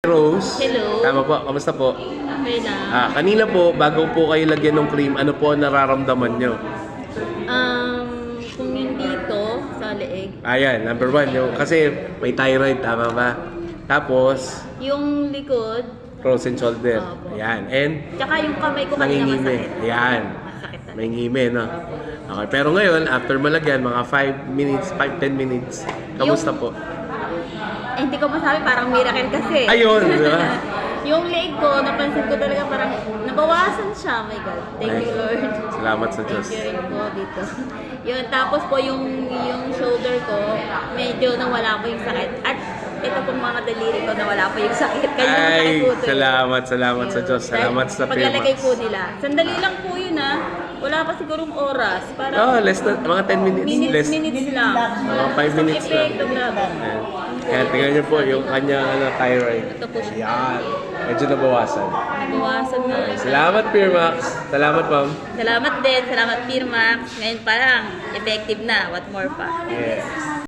Rose. Hello. Tama po, kamusta po? Okay lang. Kanina po, bago po kayo lagyan ng cream, ano po ang nararamdaman nyo? Kung yun dito, sa leeg, Ayan, number one, yung, kasi may thyroid, tama ba? Tapos, yung likod, frozen shoulder. Opo. Ayan, and tsaka yung kamay ko kanina nangingime. masakit. Ayan, Masakit na. may ngime, no? Okay, pero ngayon, after malagyan, mga 5 minutes, 5-10 minutes, kamusta po? Hindi ko masabi, parang miracle kasi. Ayun, di ba? Yung leg ko, napansin ko talaga parang nabawasan siya. My God. Thank you, Lord. Salamat sa Diyos. Thank you rin po dito. Yun, tapos po yung shoulder ko, medyo nawala po yung sakit. At ito pong mga daliri ko, nawala po yung sakit. Kaya Ay, po ito. salamat sa Diyos. Salamat sa paglalagay Firmax. po nila. Sandali lang po yun Wala pa sigurong oras. Parang Oh, less than, mga 10 minutes. minutes lang. Mga 5 minutes lang. Epekto, grabe. Ayan. Kaya tingnan niyo po yung kanyang thyroid. Ito po siya. Yan. Medyo nabawasan. Nabawasan na. Salamat, Firmax. Salamat, ma'am. Salamat din. Salamat, Firmax. Ngayon pa lang, effective na. What more pa? Yes.